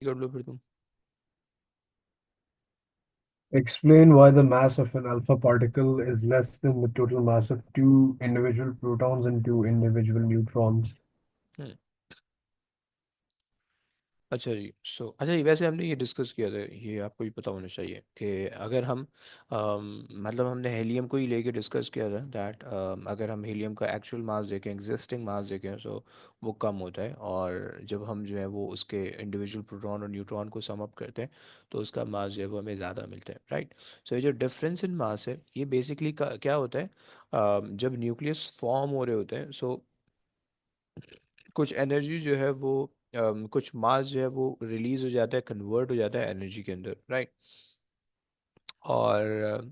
कर लो फिर तुम। Explain why the mass of an alpha particle is less than the total mass of two individual protons and two individual neutrons. हम्म। अच्छा जी, अच्छा ये वैसे हमने ये डिस्कस किया था, ये आपको भी पता होना चाहिए कि अगर हम मतलब हमने हीलियम को ही लेके डिस्कस किया था दैट अगर हम हीलियम का एक्चुअल मास देखें, एग्जिस्टिंग मास देखें, सो वो कम होता है, और जब हम जो है वो उसके इंडिविजुअल प्रोटॉन और न्यूट्रॉन को सम अप करते हैं तो उसका मास जो है वो हमें ज़्यादा मिलता है, राइट। सो ये जो डिफरेंस इन मास है ये बेसिकली क्या होता है, जब न्यूक्लियस फॉर्म हो रहे होते हैं, सो कुछ एनर्जी जो है वो कुछ मास जो है वो रिलीज हो जाता है, कन्वर्ट हो जाता है एनर्जी के अंदर, राइट। और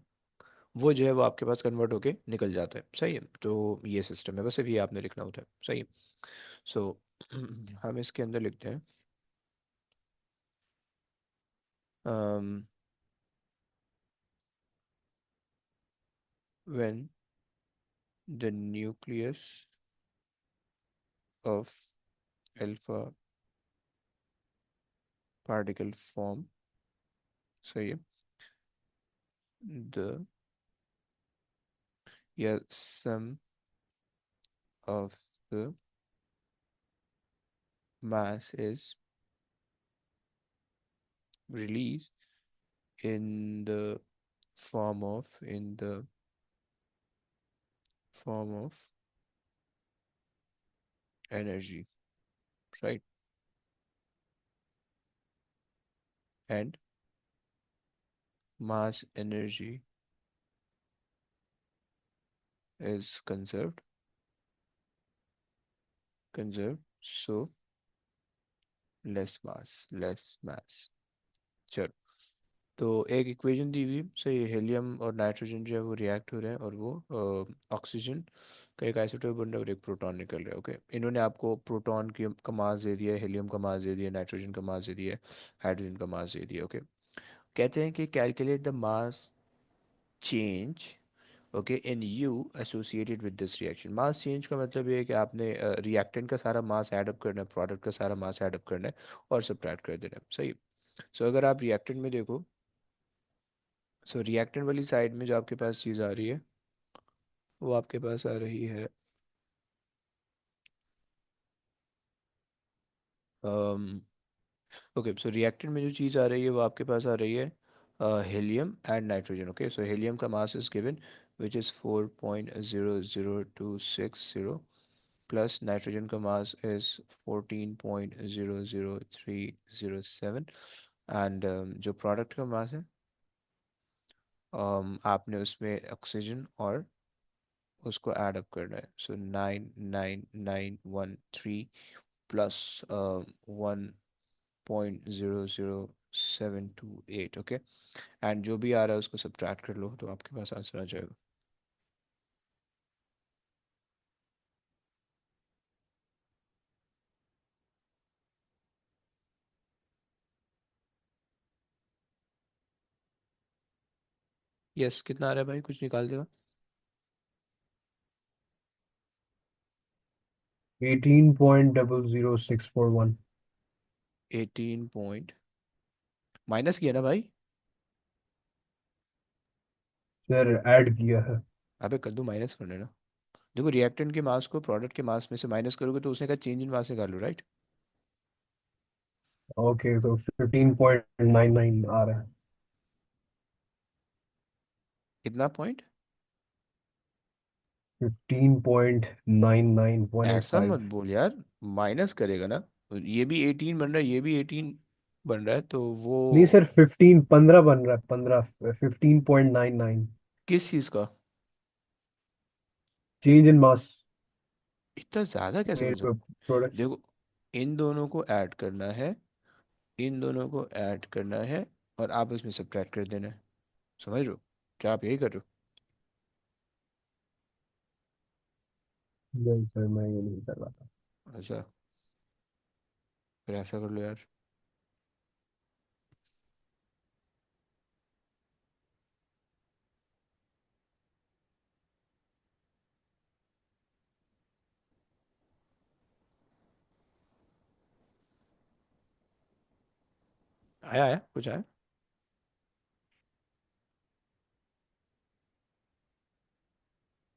वो जो है वो आपके पास कन्वर्ट होके निकल जाता है, सही है। तो ये सिस्टम है, बस अभी आपने लिखना होता है, सही है। सो हम इसके अंदर लिखते हैं when the nucleus of alpha particle form, सही है, द या sum of the mass is released in the form of energy, right? And mass energy is conserved, so less mass. चलो, तो एक इक्वेशन दी हुई, सही, हीलियम और नाइट्रोजन जो है वो रिएक्ट हो रहे हैं, और वो ऑक्सीजन का एक आइसोटोप बन रहा है और एक प्रोटॉन निकल रहा है, ओके। इन्होंने आपको प्रोटॉन की का मास दे दिया है, हीलियम का मास दे दिया है, नाइट्रोजन का मास दे दिया है, हाइड्रोजन का मास दे दिया, ओके। कहते हैं कि calculate the mass change, okay, in you associated with this reaction. Mass change का मतलब ये है कि आपने रिएक्टेंट का सारा मास ऐड अप करना है, प्रोडक्ट का सारा मास ऐड अप करना है और सब्ट्रैक्ट कर देना है, सही। सो अगर आप रिएक्टेंट में देखो, सो रिएक्टेंट वाली साइड में जो आपके पास चीज़ आ रही है वो आपके पास आ रही है, ओके। सो रिएक्टेंट में जो चीज़ आ रही है वो आपके पास आ रही है helium and nitrogen, okay. So helium का mass is given which is 4.00260, plus nitrogen का मास इज 14.00307, एंड जो प्रोडक्ट का मास है, आपने उसमें ऑक्सीजन और उसको ऐड अप करना है, सो 99913 प्लस 1.00728, ओके। एंड जो भी आ रहा है उसको सब्ट्रैक्ट कर लो तो आपके पास आंसर आ जाएगा। यस, कितना आ रहा है भाई, कुछ निकाल देगा। 18.000641. 18 पॉइंट माइनस किया ना भाई। सर ऐड किया है। अबे कर दो, माइनस करना है ना। देखो, रिएक्टेंट के मास को प्रोडक्ट के मास में से माइनस करोगे तो उसने कहा चेंज इन मास निकालो, राइट। ओके तो 15.99 आ रहा है। कितना पॉइंट? 15.99 ऐसा 185. मत बोल यार, माइनस करेगा ना। ये भी 18 बन रहा है, ये भी 18 बन रहा है, तो वो नहीं सर 15 बन रहा है 15 15.99. किस चीज़ का? चेंज इन मास इतना ज़्यादा कैसे बन मेरे सकता है? प्रोडक्ट। देखो, इन दोनों को ऐड करना है, इन दोनों को ऐड करना है, और आपस में सब्ट्रैक्ट कर देना है, समझ रहे हो? क्या आप यही कर रहे नहीं सर मैं ये नहीं कर रहा था। हो? अच्छा, फिर ऐसा कर लो यार। आया आया कुछ आया?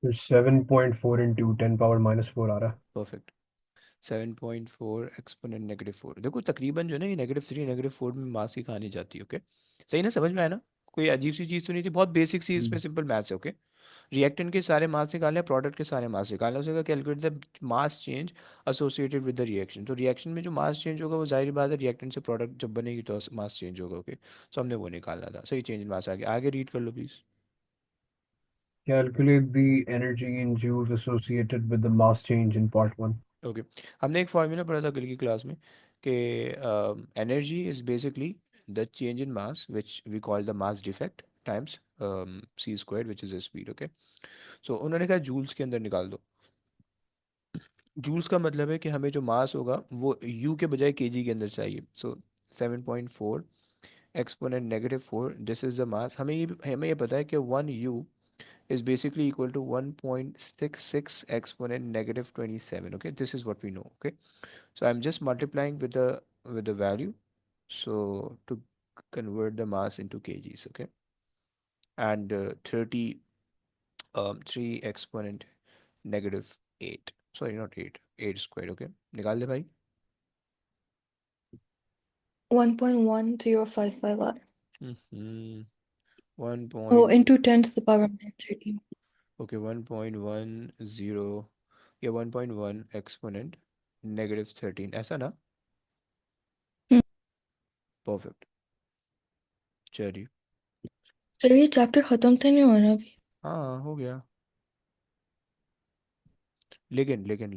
फिर 7.4 इंटू 10 पावर -4 आ रहा परफेक्ट। 7.4 एक्सपोनेंट -4, देखो तकरीबन जो है ना ये -3 -4 में मास की कहानी जाती है। ओके, सही ना, समझ में आया ना? कोई अजीब सी चीज़ तो नहीं थी, बहुत बेसिक सी है। इसमें सिंपल मैथ्स है। ओके, रिएक्टेंट के सारे मास निकालने हैं, प्रोडक्ट के सारे मास निकालने हैं, उसका calculate the mass change associated with the reaction. तो रिएक्शन में जो मास चेंज होगा वो जाहिर बात है रिएक्टेंट से प्रोडक्ट जब बनेगी तो मास चेंज होगा। ओके, सो हमने वो निकालना था, सही, चेंज इन मास। आगे आगे रीड कर लो please. Calculate the energy in joules associated with the mass change in part 1. Okay, हमने एक फॉर्मूला पढ़ा था कल की क्लास में कि energy is basically the change in mass which we call the mass defect times c square which is speed. Okay, so उन्होंने कहा जूल्स के अंदर निकाल दो। जूल्स का मतलब है कि हमें जो मास होगा वो यू के बजाय केजी के अंदर चाहिए। सो 7.4 exponent -4, this is the mass. हमें ये पता है कि 1 u is basically equal to 1.66 exponent -27. Okay, this is what we know. Okay, so I'm just multiplying with the value, so to convert the mass into kgs. Okay, and 30 3 exponent -8, sorry not 8, 8 squared. Okay, निकाल दे भाई। 1.1055 हम्म 1 Oh, point, into 10 to the power -13. okay, 1.10 या 1.1 exponent -13, ऐसा ना? हम्म, perfect, चलिए। Sir ये chapter खत्म तो नहीं हो रहा अभी? हाँ हो गया। लेकिन लेकिन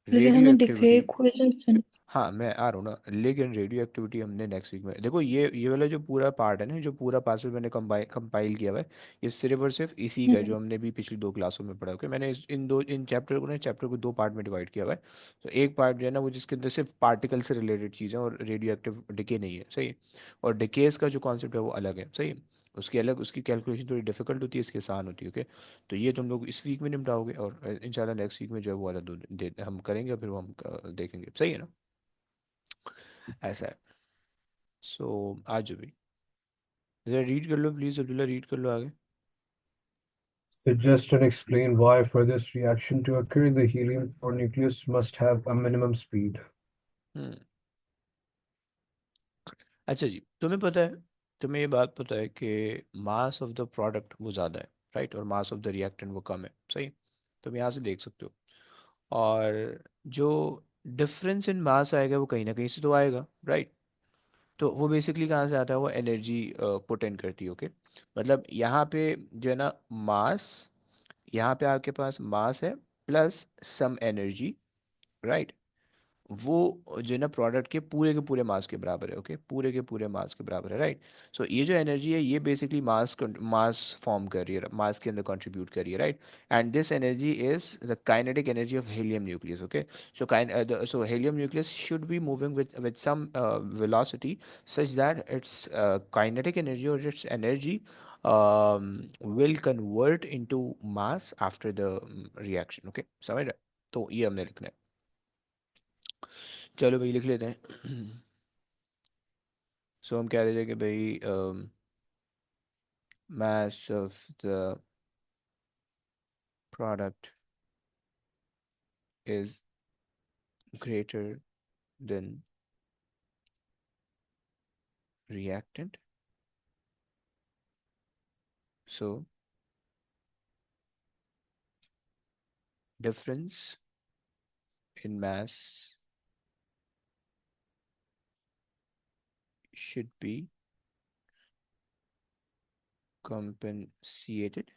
रेडियो हमने दिखे एक्टिविटी, इक्वेशंस में। हाँ मैं आ रहा हूँ ना, लेकिन रेडियो एक्टिविटी हमने नेक्स्ट वीक में, देखो ये वाला जो पूरा पार्ट है ना, जो पूरा पासवर्ड मैंने कंपाइल किया हुआ है, ये सिर्फ और सिर्फ इसी का है जो हमने भी पिछली दो क्लासों में पढ़ा। ओके, मैंने इन चैप्टर को ना, चैप्टर को दो पार्ट में डिवाइड किया हुआ है। तो एक पार्ट जो है ना वो जिसके अंदर सिर्फ पार्टिकल से रिलेटेड चीज़ें और रेडियो एक्टिव डिके नहीं है, सही है। और डिकेस का जो कॉन्सेप्ट है वो अलग है, सही है। उसकी अलग, उसकी कैलकुलेशन थोड़ी डिफिकल्ट होती है, इसकी आसान होती है। ओके, तो ये तुम लोग इस वीक में निपटाओगे और इंशाल्लाह नेक्स्ट वीक में जो है वो वाला हम करेंगे, और फिर वो हम देखेंगे, सही है ना? ऐसा है। सो आज भी जरा रीड कर लो प्लीज अब्दुल्ला, रीड कर लो आगे। Suggest and explain why for this reaction to occur, the helium-4 nucleus must have a minimum speed. हम्म अच्छा जी, तुम्हें पता है, तुम्हें ये बात पता है कि मास ऑफ द प्रोडक्ट वो ज़्यादा है, राइट, और मास ऑफ द रिएक्टेंट वो कम है, सही। तुम यहाँ से देख सकते हो। और जो डिफरेंस इन मास आएगा वो कहीं ना कहीं से तो आएगा, राइट। तो वो बेसिकली कहाँ से आता है? वो एनर्जी पुट इन करती है। ओके, मतलब यहाँ पे जो है ना मास, यहाँ पे आपके पास मास है प्लस सम एनर्जी, राइट। वो जो है ना प्रोडक्ट के पूरे मास के बराबर है। ओके, पूरे के पूरे मास के बराबर है, राइट। सो ये जो एनर्जी है ये बेसिकली मास फॉर्म कर रही है, मास के अंदर कंट्रीब्यूट कर रही है, right. And this energy is the kinetic energy of helium nucleus. Okay, so helium nucleus should be moving with some velocity such that its kinetic energy or its energy will convert into mass after the reaction। Okay, समझ रहे? तो ये हमने लिखना है। चलो भाई लिख लेते हैं। सो हम कह रहे थे कि भाई mass of the product is greater than reactant, so difference in mass should be compensated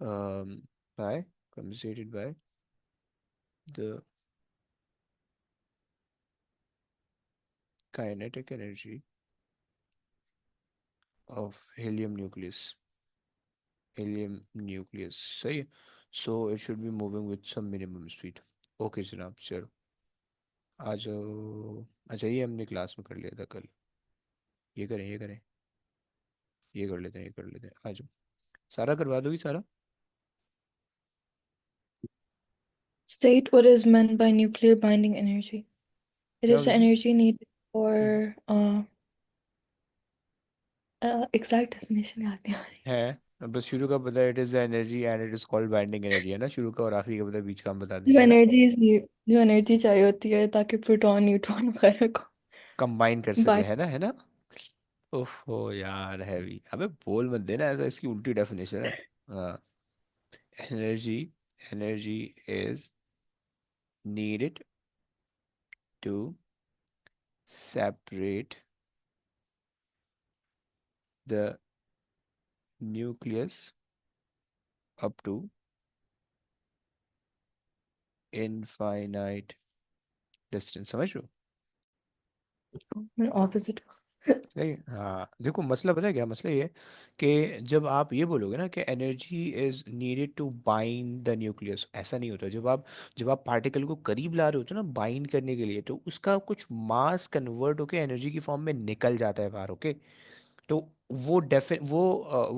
um, by compensated by the kinetic energy of helium nucleus, सही है। So it should be moving with some minimum speed। Okay जनाब, चलो आ जाओ। अच्छा ये हमने class में कर लिया था कल, ये करें, ये कर लेते हैं, ये कर लेते हैं, आ जाओ। सारा करवा दोगी सारा? State what is meant by nuclear binding energy. It क्या is the होती थी? energy needed. हम्म, और एग्जैक्ट डेफिनेशन याद नहीं आ रही। है। बस शुरू का पता है, it is energy and it is called binding energy, है ना? शुरू का और आखिरी का पता है, बीच का हम बता जो देंगे, है ना? एनर्जी जो एनर्जी चाहिए होती है ताकि प्रोटॉन न्यूट्रॉन वगैरह को कंबाइन कर सके, बाइंड। है ना? है ना? ओहो यार, हैवी। अबे बोल मत देना ऐसा, इसकी उल्टी डेफिनेशन है। हाँ। Energy, energy is needed to separate the nucleus up to infinite distance, समझ लो। ऑपोजिट। सही है। हाँ देखो, मसला पता है क्या मसला? ये है कि जब आप ये बोलोगे ना कि energy is needed to bind the nucleus, ऐसा नहीं होता। जब आप पार्टिकल को करीब ला रहे होते हो ना बाइंड करने के लिए, तो उसका कुछ मास कन्वर्ट होके एनर्जी की फॉर्म में निकल जाता है बाहर, ओके? तो वो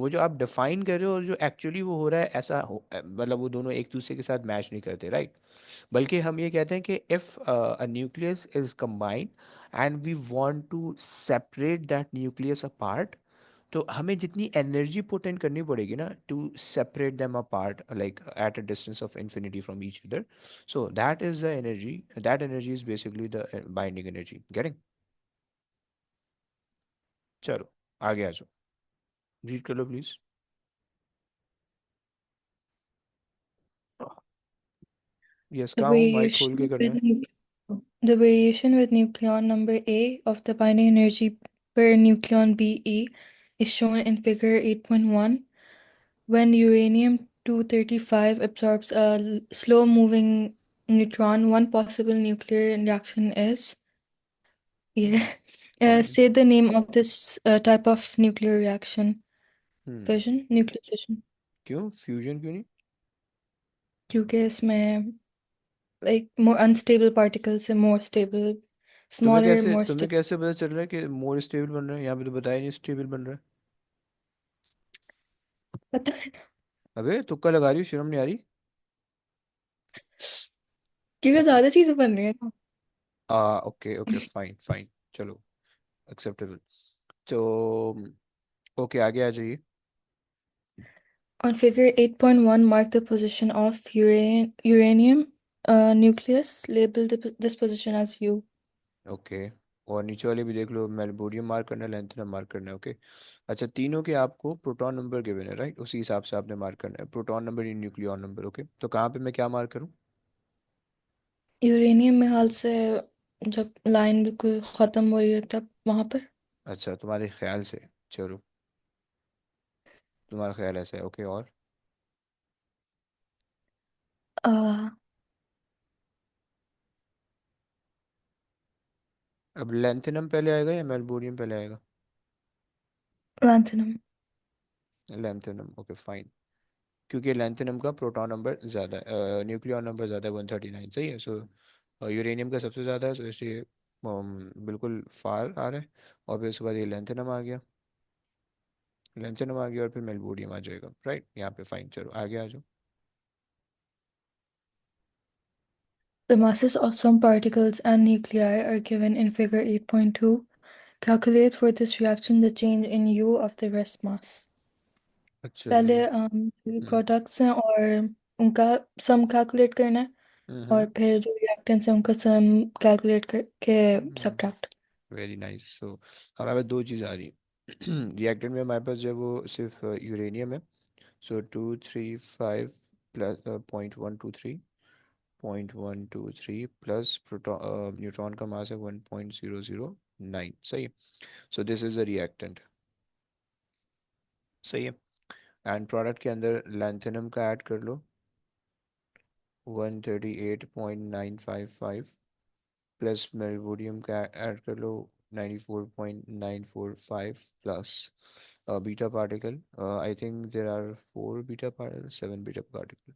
जो आप डिफाइन कर रहे हो और जो एक्चुअली वो हो रहा है, मतलब वो दोनों एक दूसरे के साथ मैच नहीं करते, राइट? बल्कि हम ये कहते हैं कि if a nucleus is combined and we want to separate that nucleus apart, तो हमें जितनी एनर्जी पोटेंट करनी पड़ेगी ना to separate them apart, like at a distance of infinity from each other, so that energy is basically the binding energy. Getting? चलो आगे आ जाओ, रीड कर लो प्लीज। यस, The कहाँ हूँ? माइक खोल के variation करना with है। the variation with nucleon number A of the binding energy per nucleon Be is shown in figure 8.1. When uranium-235 absorbs a slow-moving neutron, one possible nuclear reaction is, yeah, कौन सी? say the name of this type of nuclear reaction. Hmm. Fission, nuclear fission. क्यों fusion क्यों नहीं? क्योंकि इसमें like more unstable particles से more stable, smaller, more तुम्हें stable. कैसे पता चल रहा है कि मोर स्टेबल बन रहा है? यहाँ पे तो बताया नहीं स्टेबल बन रहा है। पता है। अबे तुक्का लगा रही हो, शर्म नहीं आ रही? क्योंकि ओके। ज्यादा चीजें बन रही हैं ना। ओके ओके, फाइन फाइन, चलो, एक्सेप्टेबल। तो ओके, आगे आ जाइए। On figure 8.1, mark the position of uranium nucleus. Label this position as U. Okay, और नीचे वाले भी देख लो, मेल्बोरियम मार्क करना है, लैंथेनम मार्क करना है, ओके? अच्छा, तीनों के आपको प्रोटॉन नंबर गिवन है, राइट? उसी हिसाब से आपने मार्क करना है, proton number in nucleon number, okay? तो कहाँ पे मैं क्या मार्क करूँ? यूरेनियम में हाल से जब लाइन बिल्कुल खत्म हो रही है तब वहां पर। अच्छा, तुम्हारे ख्याल से। चलो, तुम्हारा ख्याल ऐसा है, ओके? और आ, अब लैंथेनम पहले आएगा या मेल्बोरियम पहले आएगा? लैंथेनम। Lanthanum, okay fine. क्योंकि लैंथेनम का प्रोटॉन नंबर ज़्यादा है, न्यूक्लियॉन नंबर ज़्यादा है, 139, सही है। सो यूरेनियम का सबसे ज़्यादा है, सो इसलिए बिल्कुल फार आ रहा है। और फिर उसके बाद ये लैंथेनम आ गया, लैंथेनम आ गया, और फिर मेल्बोरियम आ जाएगा, राइट? यहाँ पे फाइन, चलो आगे आ जाओ। The masses of some particles and nuclei are given in figure 8.2. Calculate for this reaction the change in U of the rest mass. अच्छा जी। पहले हम्म प्रोडक्ट्स हैं और उनका सम कैलकुलेट करना है, और हम्म फिर जो रिएक्टेंट्स हैं उनका सम कैलकुलेट करके सब्ट्रैक्ट। Very nice. सो हमारे पास दो चीज़ आ रही है रिएक्टेंट में, हमारे पास जो है वो सिर्फ यूरेनियम है। सो 235 प्लस 0.123 प्लस प्रोटॉन, न्यूट्रॉन का मास है 1.009, सही है। So this is a reactant, सही है। एंड प्रोडक्ट के अंदर लैंथेनम का ऐड कर लो, 138.955, प्लस मेल्बोरियम का ऐड कर लो, 94.945, plus beta particle, I think there are 4 beta particle, 7 beta particle,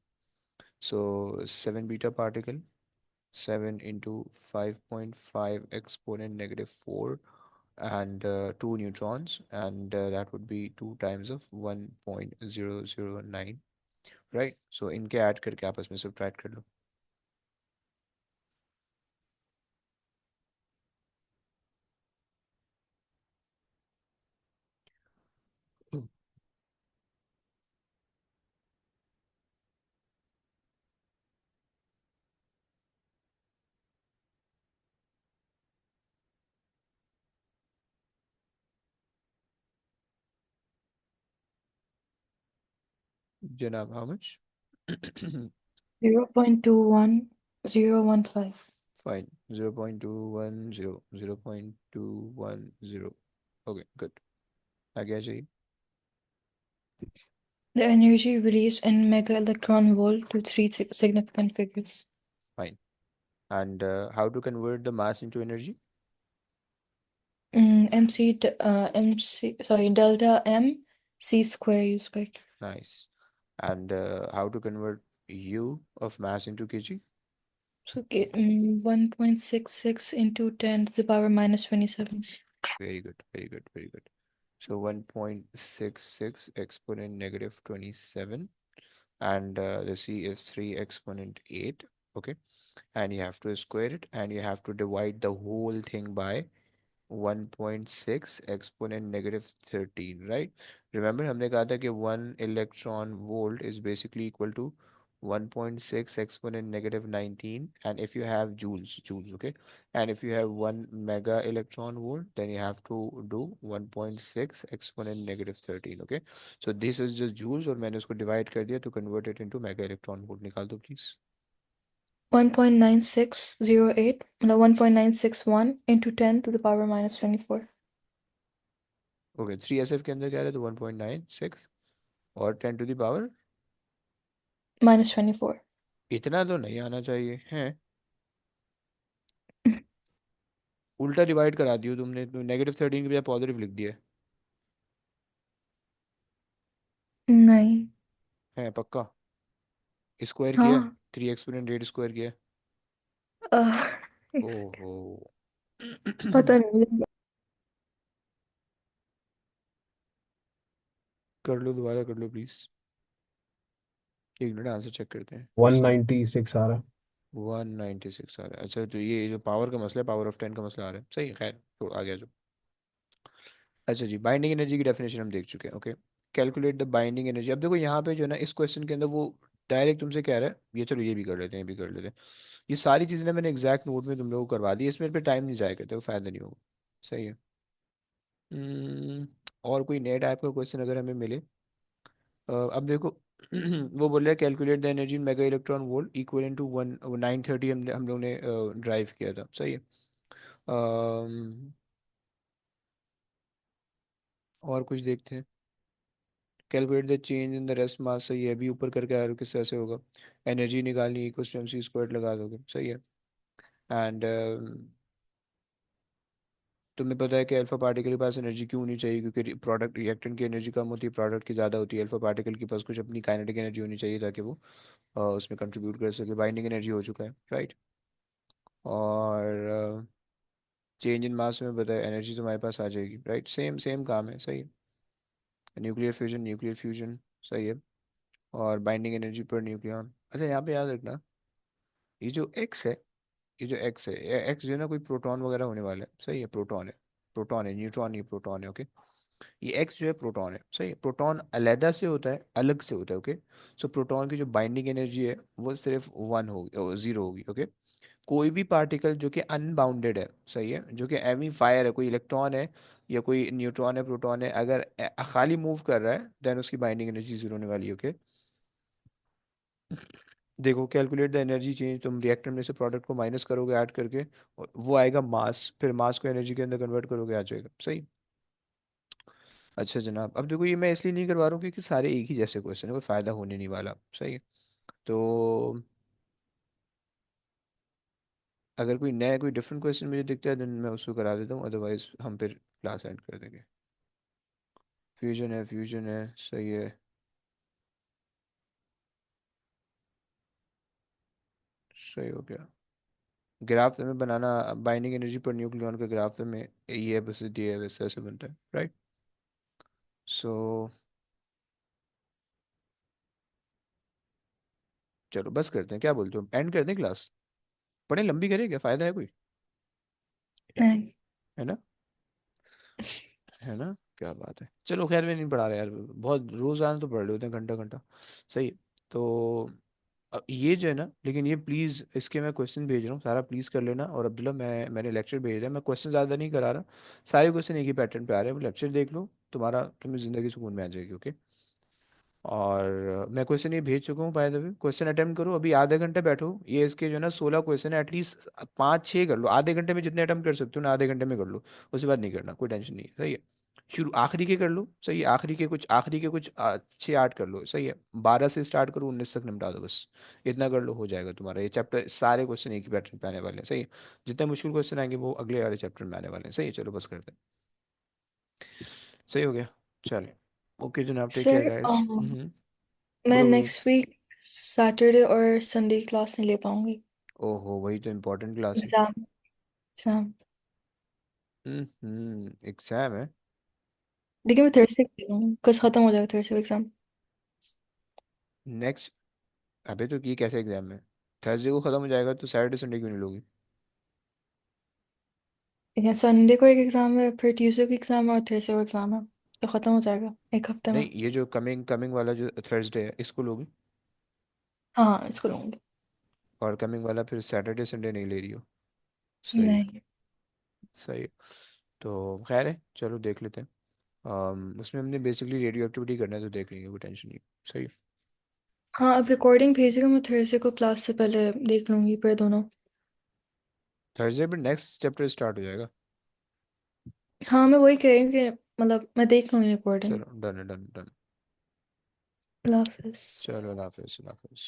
so 7 beta particle, 7 into 5.5 exponent -4, and 2 neutrons, and that would be 2 times of 1.009, right? So इनके add करके आपस में subtract कर लो। जनाब, how much? 0.21015. Fine, 0.210, 0.210। Okay, good. आगे आ जाइए। The energy released in mega electron volt to three significant figures. Fine. And how to convert the mass into energy? Delta M C square U squared. Nice. And how to convert U of mass into kg? So 1.66 into 10 to the power minus 27. Very good, very good, very good. So 1.66 exponent negative 27, and the C is 3 exponent 8. Okay, and you have to square it, and you have to divide the whole thing by 1.6 exponent negative 13, right? Remember हमने कहा था कि 1 electron volt is basically equal to 1.6 exponent negative 19, and if you have joules, okay, and if you have 1 mega electron volt, then you have to do 1.6 exponent negative 13, okay. So this is just joules, और मैंने उसको divide कर दिया to convert it into mega electron volt. निकाल दो please. 1.9608, no, 1.961 into 10 to the power minus 24. Okay, 3SF के अंदर क्या है, तो 1.96 और 10 to the power Minus 24. इतना तो नहीं आना चाहिए है। उल्टा डिवाइड करा दियो तुमने, तो नेगेटिव 13 के बजाय पॉजिटिव लिख दिया नहीं। है। पक्का? स्क्वायर किया है, हाँ। 3 एक्सपोनेंट 8 स्क्वायर किया है। एक सेकंड, ओहो। पता नहीं मुझे। कर लो, दोबारा कर लो प्लीज। एक मिनट, आंसर चेक करते हैं। सही, 196 आ रहा है। 196 आ रहा है। अच्छा, तो ये जो पावर का मसला है, पावर ऑफ 10 का मसला आ रहा है। सही है, खैर तो आ गया जो। अच्छा जी, बाइंडिंग एनर्जी की डेफिनेशन हम देख चुके हैं। Okay, calculate the binding energy. अब देखो यहाँ पे जो है ना, इस क्वेश्चन के अंदर वो डायरेक्ट तुमसे कह रहा है, ये चलो ये भी कर लेते हैं, ये भी कर लेते हैं। ये सारी चीज़ें ना मैंने एग्जैक्ट नोट में तुम लोगों को करवा दी, इसमें पे टाइम नहीं जाया करते, वो फायदा नहीं होगा। सही है। हम्म, और कोई नए टाइप का क्वेश्चन अगर हमें मिले। अब देखो वो बोल रहा है calculate the energy in mega electron volt equal to 930, हम लोगों ने ड्राइव किया था। सही है। और कुछ देखते हैं। Calculate the change in the rest mass. सही है, अभी ऊपर करके आ रहे हो, किस तरह से होगा? एनर्जी निकालनी इक्वल टू MC स्क्वायर लगा दोगे। सही है। एंड तुम्हें पता है कि अल्फा पार्टिकल के पास एनर्जी क्यों होनी चाहिए? क्योंकि प्रोडक्ट रिएक्टेंट की एनर्जी कम होती है, प्रोडक्ट की ज़्यादा होती है। अल्फा पार्टिकल के पास कुछ अपनी काइनेटिक एनर्जी होनी चाहिए ताकि वो उसमें कंट्रीब्यूट कर सके। बाइंडिंग एनर्जी हो चुका है, राइट। और चेंज इन मास में बताया, एनर्जी तो हमारे पास आ जाएगी, राइट। सेम सेम काम है। सही है। Nuclear fusion, nuclear fusion. सही है। और बाइंडिंग एनर्जी पर न्यूक्लियन। अच्छा, यहाँ पे याद रखना, ये जो एक्स है, ये जो एक्स है, एक्स जो है ना, कोई प्रोटॉन वगैरह होने वाला है। सही है, प्रोटॉन है। प्रोटॉन है, न्यूट्रॉन नहीं, प्रोटॉन है। ओके, ये एक्स जो है प्रोटॉन है। सही है, प्रोटॉन अलहदा से होता है, अलग से होता है। ओके, सो प्रोटॉन की जो बाइंडिंग एनर्जी है वो सिर्फ 1 होगी, 0 होगी। ओके, कोई भी पार्टिकल जो कि अनबाउंडेड है, सही है, जो कि एमी फायर है, कोई इलेक्ट्रॉन है या कोई न्यूट्रॉन है, प्रोटॉन है, अगर खाली मूव कर रहा है, देन उसकी बाइंडिंग एनर्जी 0 होने वाली है। ओके, देखो कैलकुलेट द एनर्जी चेंज, तुम रिएक्टर में से प्रोडक्ट को माइनस करोगे ऐड करके, और वो आएगा मास, फिर मास को एनर्जी के अंदर कन्वर्ट करोगे, आ जाएगा। सही। अच्छा जनाब, अब देखो ये मैं इसलिए नहीं करवा रहा हूँ क्योंकि सारे एक ही जैसे क्वेश्चन है, कोई फायदा होने नहीं वाला। सही है। तो अगर कोई नया कोई डिफरेंट क्वेश्चन मुझे दिखता है, देन मैं उसको करा देता हूँ, अदरवाइज हम फिर क्लास एंड कर देंगे। फ्यूजन है, फ्यूजन है। सही है। सही हो गया। ग्राफ में बनाना, बाइंडिंग एनर्जी पर न्यूक्लियॉन का ग्राफ में ये है, बस दिया है, वैसे ऐसे बनता है, राइट। सो चलो बस करते हैं, क्या बोलते हो, एंड कर दें क्लास? पढ़े लंबी करें, क्या फ़ायदा है कोई? नहीं। है ना? है ना? क्या बात है। चलो खैर, मैं नहीं पढ़ा रहा यार, बहुत रोज़ाना तो पढ़ रहे होते हैं, घंटा घंटा। सही है। तो ये जो है ना, लेकिन ये प्लीज़, इसके मैं क्वेश्चन भेज रहा हूँ सारा, प्लीज़ कर लेना। और अब्दुल्ला, मैंने लेक्चर भेज दिया, मैं क्वेश्चन ज़्यादा नहीं करा रहा, सारे क्वेश्चन एक ही पैटर्न पे आ रहे हैं, वो लेक्चर देख लो, तुम्हारा तुम्हें ज़िंदगी सुकून में आ जाएगी। ओके। और मैं क्वेश्चन ये भेज चुका हूँ। By the way question attempt करो, अभी आधे घंटे बैठो, ये इसके जो है ना 16 क्वेश्चन है, एटलीस्ट 5-6 कर लो आधे घंटे में, जितने अटेम्प्ट कर सकते हो ना आधे घंटे में कर लो। उसके बाद नहीं करना, कोई टेंशन नहीं है, सही है। शुरू आखिरी के कर लो, सही है, आखिरी के कुछ 6-8 कर लो, सही है। 12 से स्टार्ट करो, 19 तक निपटा दो बस। इतना कर लो, हो जाएगा तुम्हारा ये चैप्टर, सारे क्वेश्चन एक ही पैटर्न पे आने वाले हैं, सही है। जितने मुश्किल क्वेश्चन आएंगे वो अगले वाले चैप्टर में आने वाले हैं, सही है। चलो बस करते हैं, सही हो गया। चलिए, ओके जनाब, टेक केयर सर गाइस। मैं बोलो बोलो। नेक्स्ट वीक सैटरडे और संडे क्लास नहीं ले पाऊंगी। ओहो, वही तो इम्पोर्टेंट क्लास है। Exam exam. एग्जाम है। देखिए मैं थर्सडे ले लूंगी, कल खत्म हो जाएगा थर्सडे एग्जाम। नेक्स्ट, अबे तो ये कैसे एग्जाम है? थर्सडे को खत्म हो जाएगा तो सैटरडे संडे क्यों नहीं लोगी? या संडे को एक एग्जाम है, फिर ट्यूसडे को एग्जाम है और थर्सडे को एग्जाम है, तो खत्म हो जाएगा एक हफ्ते में। नहीं, ये जो कमिंग कमिंग वाला जो थर्सडे है इसको लोगी, हाँ हाँ, इसको लूंगी। और कमिंग वाला फिर सैटरडे संडे नहीं ले रही हो? सही है, नहीं। सही है। तो खैर है, चलो देख लेते हैं। उसमें हमने बेसिकली रेडियो एक्टिविटी करना है तो देख लेंगे, कोई टेंशन नहीं। सही है। हाँ, अब रिकॉर्डिंग भेजेगा, मैं थर्सडे को क्लास से पहले देख लूंगी फिर दोनों। थर्सडे पर नेक्स्ट चैप्टर स्टार्ट हो जाएगा। हाँ, मैं वही कह रही हूँ कि मतलब मैं देख लूंगी रिकॉर्डिंग। चलो, डन है, डन डन। अल्लाह हाफिज। चलो, अल्लाह हाफिज़, अल्लाह हाफिज़।